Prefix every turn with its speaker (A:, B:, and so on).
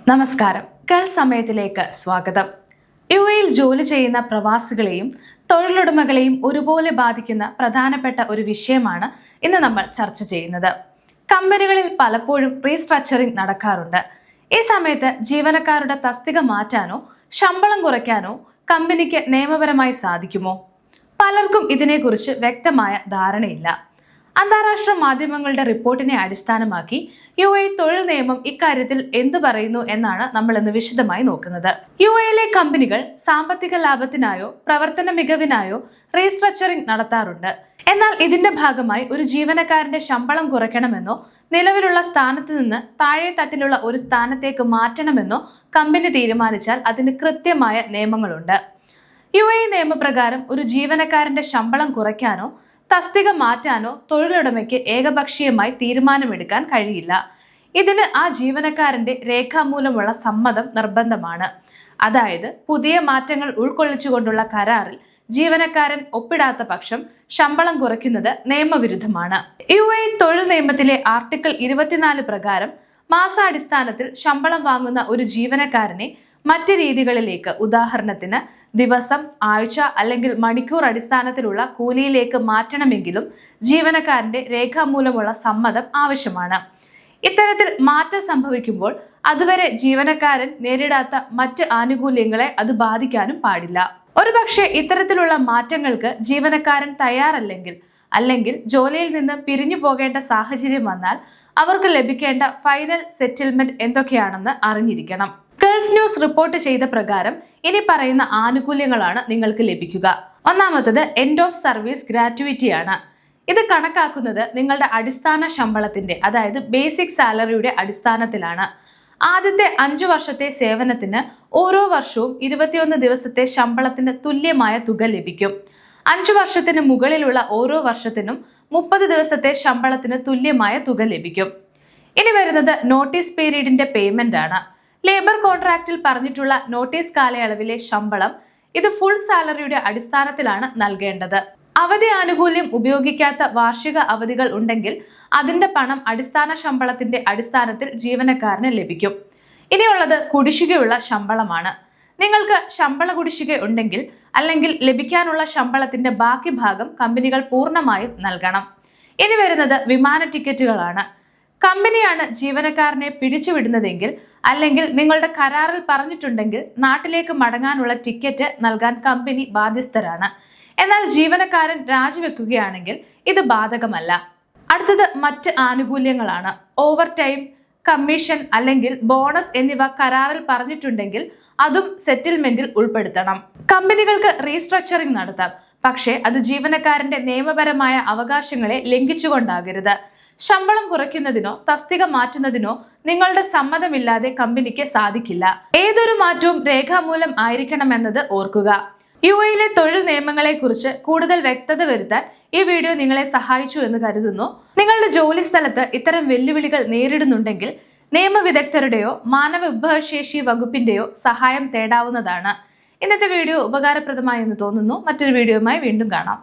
A: നമസ്കാരം. സമയത്തിലേക്ക് സ്വാഗതം. യുഎഇയിൽ ജോലി ചെയ്യുന്ന പ്രവാസികളെയും തൊഴിലുടമകളെയും ഒരുപോലെ ബാധിക്കുന്ന പ്രധാനപ്പെട്ട ഒരു വിഷയമാണ് ഇന്ന് നമ്മൾ ചർച്ച ചെയ്യുന്നത്. കമ്പനികളിൽ പലപ്പോഴും റീസ്ട്രക്ചറിംഗ് നടക്കാറുണ്ട്. ഈ സമയത്ത് ജീവനക്കാരുടെ തസ്തിക മാറ്റാനോ ശമ്പളം കുറയ്ക്കാനോ കമ്പനിക്ക് നിയമപരമായി സാധിക്കുമോ? പലർക്കും ഇതിനെക്കുറിച്ച് വ്യക്തമായ ധാരണയില്ല. അന്താരാഷ്ട്ര മാധ്യമങ്ങളുടെ റിപ്പോർട്ടിനെ അടിസ്ഥാനമാക്കി യുഎഇ തൊഴിൽ നിയമം ഇക്കാര്യത്തിൽ എന്തു പറയുന്നു എന്നാണ് നമ്മൾ ഇന്ന് വിശദമായി നോക്കുന്നത്. യുഎഇയിലെ കമ്പനികൾ സാമ്പത്തിക ലാഭത്തിനായോ പ്രവർത്തന മികവിനായോ റീസ്ട്രക്ചറിംഗ് നടത്താറുണ്ട്. എന്നാൽ ഇതിന്റെ ഭാഗമായി ഒരു ജീവനക്കാരന്റെ ശമ്പളം കുറയ്ക്കണമെന്നോ നിലവിലുള്ള സ്ഥാനത്ത് നിന്ന് താഴെ തട്ടിലുള്ള ഒരു സ്ഥാനത്തേക്ക് മാറ്റണമെന്നോ കമ്പനി തീരുമാനിച്ചാൽ അതിന് കൃത്യമായ നിയമങ്ങളുണ്ട്. യുഎഇ നിയമപ്രകാരം ഒരു ജീവനക്കാരന്റെ ശമ്പളം കുറയ്ക്കാനോ തസ്തിക മാറ്റാനോ തൊഴിലുടമയ്ക്ക് ഏകപക്ഷീയമായി തീരുമാനമെടുക്കാൻ കഴിയില്ല. ഇതിന് ആ ജീവനക്കാരന്റെ രേഖാമൂലമുള്ള സമ്മതം നിർബന്ധമാണ്. അതായത് പുതിയ മാറ്റങ്ങൾ ഉൾക്കൊള്ളിച്ചുകൊണ്ടുള്ള കരാറിൽ ജീവനക്കാരൻ ഒപ്പിടാത്ത പക്ഷം ശമ്പളം കുറയ്ക്കുന്നത് നിയമവിരുദ്ധമാണ്. യുഎഇ തൊഴിൽ നിയമത്തിലെ ആർട്ടിക്കിൾ 24 പ്രകാരം മാസാടിസ്ഥാനത്തിൽ ശമ്പളം വാങ്ങുന്ന ഒരു ജീവനക്കാരനെ മറ്റ് രീതികളിലേക്ക്, ഉദാഹരണത്തിന് ദിവസം, ആഴ്ച അല്ലെങ്കിൽ മണിക്കൂർ അടിസ്ഥാനത്തിലുള്ള കൂലിയിലേക്ക് മാറ്റണമെങ്കിലും ജീവനക്കാരന്റെ രേഖാമൂലമുള്ള സമ്മതം ആവശ്യമാണ്. ഇത്തരത്തിൽ മാറ്റം സംഭവിക്കുമ്പോൾ അതുവരെ ജീവനക്കാരൻ നേരിടാത്ത മറ്റ് ആനുകൂല്യങ്ങളെ അത് ബാധിക്കാനും പാടില്ല. ഒരുപക്ഷെ ഇത്തരത്തിലുള്ള മാറ്റങ്ങൾക്ക് ജീവനക്കാരൻ തയ്യാറല്ലെങ്കിൽ അല്ലെങ്കിൽ ജോലിയിൽ നിന്ന് പിരിഞ്ഞു പോകേണ്ട സാഹചര്യം വന്നാൽ അവർക്ക് ലഭിക്കേണ്ട ഫൈനൽ സെറ്റിൽമെന്റ് എന്തൊക്കെയാണെന്ന് അറിഞ്ഞിരിക്കണം. ഗൾഫ് ന്യൂസ് റിപ്പോർട്ട് ചെയ്ത പ്രകാരം ഇനി പറയുന്ന ആനുകൂല്യങ്ങളാണ് നിങ്ങൾക്ക് ലഭിക്കുക. ഒന്നാമത്തത് എൻഡ് ഓഫ് സർവീസ് ഗ്രാറ്റുവിറ്റിയാണ്. ഇത് കണക്കാക്കുന്നത് നിങ്ങളുടെ അടിസ്ഥാന ശമ്പളത്തിന്റെ, അതായത് ബേസിക് സാലറിയുടെ അടിസ്ഥാനത്തിലാണ്. ആദ്യത്തെ 5 വർഷത്തെ സേവനത്തിന് ഓരോ വർഷവും 21 ദിവസത്തെ ശമ്പളത്തിന് തുല്യമായ തുക ലഭിക്കും. 5 വർഷത്തിന് മുകളിലുള്ള ഓരോ വർഷത്തിനും 30 ദിവസത്തെ ശമ്പളത്തിന് തുല്യമായ തുക ലഭിക്കും. ഇനി വരുന്നത് നോട്ടീസ് പീരീഡിന്റെ പേയ്മെന്റ് ആണ്. ലേബർ കോൺട്രാക്റ്റിൽ പറഞ്ഞിട്ടുള്ള നോട്ടീസ് കാലയളവിലെ ശമ്പളം ഇത് ഫുൾ സാലറിയുടെ അടിസ്ഥാനത്തിലാണ് നൽകേണ്ടത്. അവധി ആനുകൂല്യം ഉപയോഗിക്കാത്ത വാർഷിക അവധികൾ ഉണ്ടെങ്കിൽ അതിന്റെ പണം അടിസ്ഥാന ശമ്പളത്തിന്റെ അടിസ്ഥാനത്തിൽ ജീവനക്കാരന് ലഭിക്കും. ഇനിയുള്ളത് കുടിശ്ശികയുള്ള ശമ്പളമാണ്. നിങ്ങൾക്ക് ശമ്പള കുടിശ്ശിക ഉണ്ടെങ്കിൽ അല്ലെങ്കിൽ ലഭിക്കാനുള്ള ശമ്പളത്തിന്റെ ബാക്കി ഭാഗം കമ്പനികൾ പൂർണ്ണമായും നൽകണം. ഇനി വരുന്നത് വിമാന ടിക്കറ്റുകളാണ്. കമ്പനിയാണ് ജീവനക്കാരനെ പിടിച്ചുവിടുന്നതെങ്കിൽ അല്ലെങ്കിൽ നിങ്ങളുടെ കരാറിൽ പറഞ്ഞിട്ടുണ്ടെങ്കിൽ നാട്ടിലേക്ക് മടങ്ങാനുള്ള ടിക്കറ്റ് നൽകാൻ കമ്പനി ബാധ്യസ്ഥരാണ്. എന്നാൽ ജീവനക്കാരൻ രാജിവെക്കുകയാണെങ്കിൽ ഇത് ബാധകമല്ല. അടുത്തത് മറ്റ് ആനുകൂല്യങ്ങളാണ്. ഓവർ ടൈം, കമ്മീഷൻ അല്ലെങ്കിൽ ബോണസ് എന്നിവ കരാറിൽ പറഞ്ഞിട്ടുണ്ടെങ്കിൽ അതും സെറ്റിൽമെന്റിൽ ഉൾപ്പെടുത്തണം. കമ്പനികൾക്ക് റീസ്ട്രക്ചറിംഗ് നടത്താം, പക്ഷേ അത് ജീവനക്കാരന്റെ നിയമപരമായ അവകാശങ്ങളെ ലംഘിച്ചുകൊണ്ടാകരുത്. ശമ്പളം കുറയ്ക്കുന്നതിനോ തസ്തിക മാറ്റുന്നതിനോ നിങ്ങളുടെ സമ്മതമില്ലാതെ കമ്പനിക്ക് സാധിക്കില്ല. ഏതൊരു മാറ്റവും രേഖാമൂലം ആയിരിക്കണമെന്നത് ഓർക്കുക. യുഎഇയിലെ തൊഴിൽ നിയമങ്ങളെക്കുറിച്ച് കൂടുതൽ വ്യക്തത വരുത്താൻ ഈ വീഡിയോ നിങ്ങളെ സഹായിച്ചു എന്ന് കരുതുന്നു. നിങ്ങളുടെ ജോലി സ്ഥലത്ത് ഇത്തരം വെല്ലുവിളികൾ നേരിടുന്നുണ്ടെങ്കിൽ നിയമവിദഗ്ധരുടെയോ മാനവ വിഭവശേഷി വകുപ്പിന്റെയോ സഹായം തേടാവുന്നതാണ്. ഇന്നത്തെ വീഡിയോ ഉപകാരപ്രദമായി എന്ന് തോന്നുന്നു. മറ്റൊരു വീഡിയോയുമായി വീണ്ടും കാണാം.